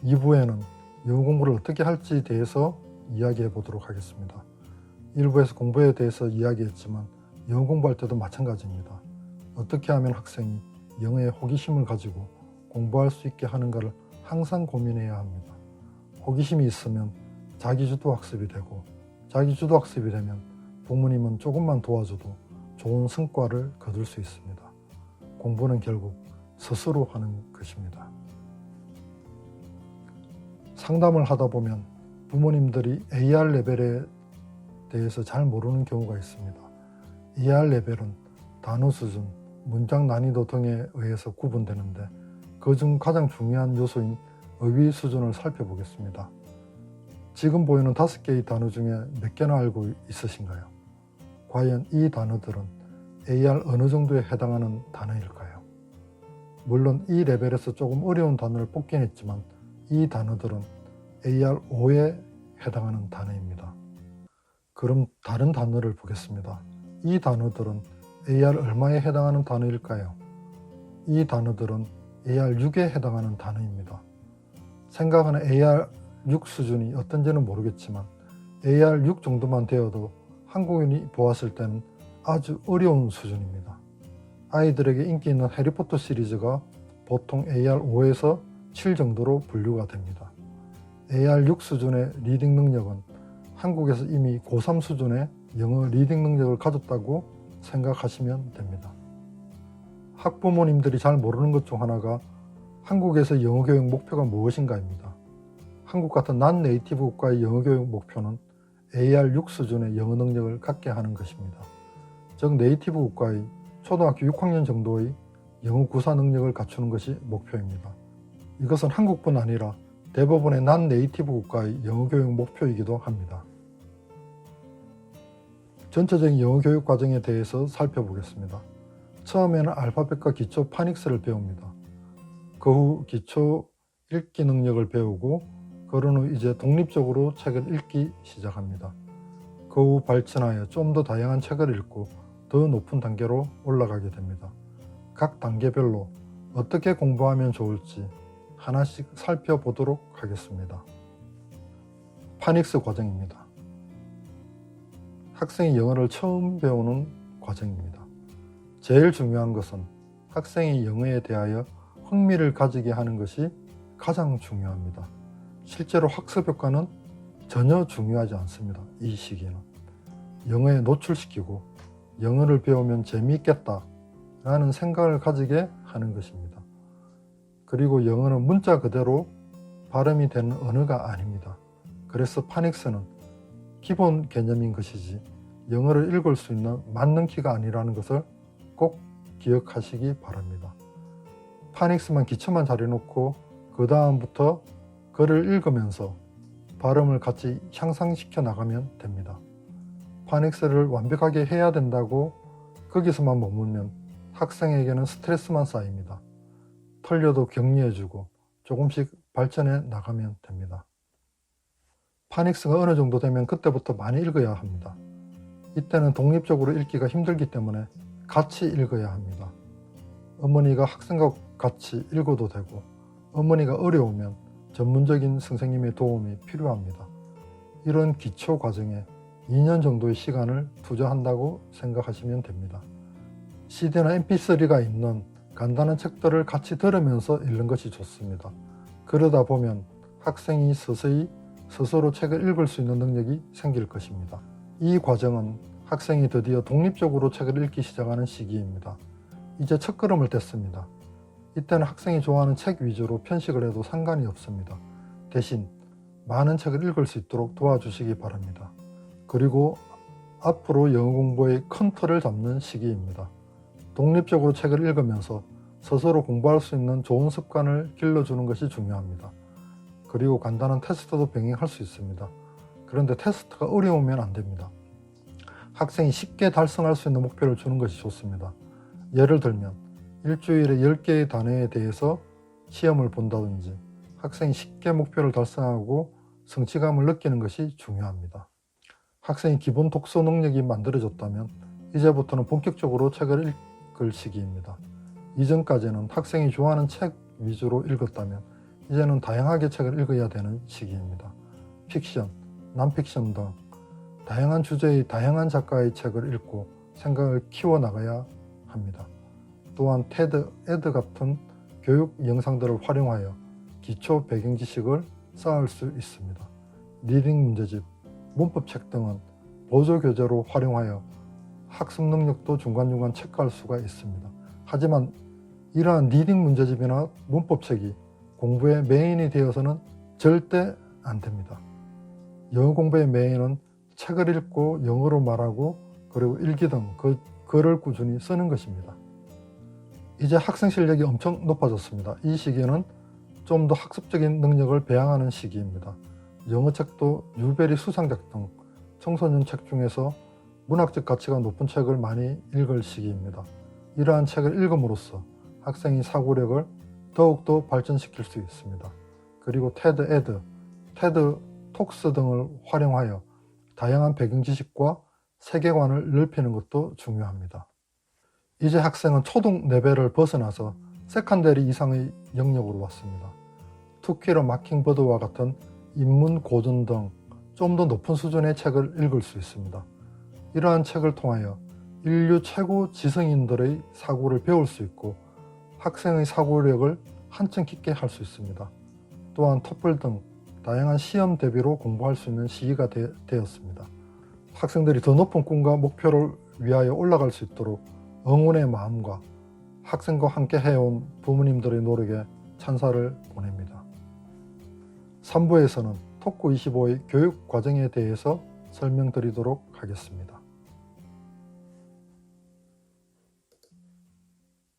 2부에는 영어 공부를 어떻게 할지에 대해서 이야기해 보도록 하겠습니다. 1부에서 공부에 대해서 이야기했지만 영어 공부할 때도 마찬가지입니다. 어떻게 하면 학생이 영어에 호기심을 가지고 공부할 수 있게 하는가를 항상 고민해야 합니다. 호기심이 있으면 자기주도 학습이 되고, 자기주도 학습이 되면 부모님은 조금만 도와줘도 좋은 성과를 거둘 수 있습니다. 공부는 결국 스스로 하는 것입니다. 상담을 하다 보면 부모님들이 AR 레벨에 대해서 잘 모르는 경우가 있습니다. AR 레벨은 단어 수준, 문장 난이도 등에 의해서 구분되는데 그중 가장 중요한 요소인 어휘 수준을 살펴보겠습니다. 지금 보이는 5개의 단어 중에 몇 개나 알고 있으신가요? 과연 이 단어들은 AR 어느 정도에 해당하는 단어일까요? 물론 이 레벨에서 조금 어려운 단어를 뽑긴 했지만 이 단어들은 AR5에 해당하는 단어입니다. 그럼 다른 단어를 보겠습니다. 이 단어들은 AR 얼마에 해당하는 단어일까요? 이 단어들은 AR6에 해당하는 단어입니다. 생각하는 AR6 수준이 어떤지는 모르겠지만 AR6 정도만 되어도 한국인이 보았을 때는 아주 어려운 수준입니다. 아이들에게 인기 있는 해리포터 시리즈가 보통 AR5에서 7 정도로 분류가 됩니다. AR6 수준의 리딩 능력은 한국에서 이미 고3 수준의 영어 리딩 능력을 가졌다고 생각하시면 됩니다. 학부모님들이 잘 모르는 것 중 하나가 한국에서 영어 교육 목표가 무엇인가입니다. 한국 같은 난네이티브 국가의 영어 교육 목표는 AR6 수준의 영어 능력을 갖게 하는 것입니다. 즉 네이티브 국가의 초등학교 6학년 정도의 영어 구사 능력을 갖추는 것이 목표입니다. 이것은 한국뿐 아니라 대부분의 난네이티브 국가의 영어 교육 목표이기도 합니다. 전체적인 영어 교육 과정에 대해서 살펴보겠습니다. 처음에는 알파벳과 기초 파닉스를 배웁니다. 그 후 기초 읽기 능력을 배우고 그런 후 이제 독립적으로 책을 읽기 시작합니다. 그 후 발전하여 좀 더 다양한 책을 읽고 더 높은 단계로 올라가게 됩니다. 각 단계별로 어떻게 공부하면 좋을지 하나씩 살펴보도록 하겠습니다. 파닉스 과정입니다. 학생이 영어를 처음 배우는 과정입니다. 제일 중요한 것은 학생이 영어에 대하여 흥미를 가지게 하는 것이 가장 중요합니다. 실제로 학습 효과는 전혀 중요하지 않습니다. 이 시기는 영어에 노출시키고 영어를 배우면 재미있겠다 라는 생각을 가지게 하는 것입니다. 그리고 영어는 문자 그대로 발음이 되는 언어가 아닙니다. 그래서 파닉스는 기본 개념인 것이지 영어를 읽을 수 있는 맞는 키가 아니라는 것을 꼭 기억하시기 바랍니다. 파닉스만 기초만 잘 해놓고 그 다음부터 글을 읽으면서 발음을 같이 향상시켜 나가면 됩니다. 파닉스를 완벽하게 해야 된다고 거기서만 머물면 학생에게는 스트레스만 쌓입니다. 틀려도 격려해주고 조금씩 발전해 나가면 됩니다. 파닉스가 어느 정도 되면 그때부터 많이 읽어야 합니다. 이때는 독립적으로 읽기가 힘들기 때문에 같이 읽어야 합니다. 어머니가 학생과 같이 읽어도 되고 어머니가 어려우면 전문적인 선생님의 도움이 필요합니다. 이런 기초 과정에 2년 정도의 시간을 투자한다고 생각하시면 됩니다. CD나 MP3가 있는 간단한 책들을 같이 들으면서 읽는 것이 좋습니다. 그러다 보면 학생이 서서히 스스로 책을 읽을 수 있는 능력이 생길 것입니다. 이 과정은 학생이 드디어 독립적으로 책을 읽기 시작하는 시기입니다. 이제 첫걸음을 뗐습니다. 이때는 학생이 좋아하는 책 위주로 편식을 해도 상관이 없습니다. 대신 많은 책을 읽을 수 있도록 도와주시기 바랍니다. 그리고 앞으로 영어 공부의 큰 틀을 잡는 시기입니다. 독립적으로 책을 읽으면서 스스로 공부할 수 있는 좋은 습관을 길러주는 것이 중요합니다. 그리고 간단한 테스트도 병행할 수 있습니다. 그런데 테스트가 어려우면 안 됩니다. 학생이 쉽게 달성할 수 있는 목표를 주는 것이 좋습니다. 예를 들면 일주일에 10개의 단어에 대해서 시험을 본다든지 학생이 쉽게 목표를 달성하고 성취감을 느끼는 것이 중요합니다. 학생이 기본 독서 능력이 만들어졌다면 이제부터는 본격적으로 책을 읽을 시기입니다. 이전까지는 학생이 좋아하는 책 위주로 읽었다면 이제는 다양하게 책을 읽어야 되는 시기입니다. 픽션, 난픽션 등 다양한 주제의 다양한 작가의 책을 읽고 생각을 키워나가야 합니다. 또한 테드, 에드 같은 교육 영상들을 활용하여 기초 배경 지식을 쌓을 수 있습니다. 리딩 문제집, 문법책 등은 보조 교재로 활용하여 학습 능력도 중간중간 체크할 수가 있습니다. 하지만 이러한 리딩 문제집이나 문법책이 공부의 메인이 되어서는 절대 안 됩니다. 영어 공부의 메인은 책을 읽고 영어로 말하고 그리고 일기 등 글을 꾸준히 쓰는 것입니다. 이제 학생 실력이 엄청 높아졌습니다. 이 시기에는 좀 더 학습적인 능력을 배양하는 시기입니다. 영어책도 뉴베리 수상작 등 청소년 책 중에서 문학적 가치가 높은 책을 많이 읽을 시기입니다. 이러한 책을 읽음으로써 학생의 사고력을 더욱더 발전시킬 수 있습니다. 그리고 테드 에드, 테드 톡스 등을 활용하여 다양한 배경 지식과 세계관을 넓히는 것도 중요합니다. 이제 학생은 초등 레벨을 벗어나서 세컨데리 이상의 영역으로 왔습니다. 투키러 마킹버드와 같은 인문 고전 등 좀 더 높은 수준의 책을 읽을 수 있습니다. 이러한 책을 통하여 인류 최고 지성인들의 사고를 배울 수 있고 학생의 사고력을 한층 깊게 할 수 있습니다. 또한 토플 등 다양한 시험 대비로 공부할 수 있는 시기가 되었습니다. 학생들이 더 높은 꿈과 목표를 위하여 올라갈 수 있도록 응원의 마음과 학생과 함께 해온 부모님들의 노력에 찬사를 보냅니다. 3부에서는 토크25의 교육 과정에 대해서 설명드리도록 하겠습니다.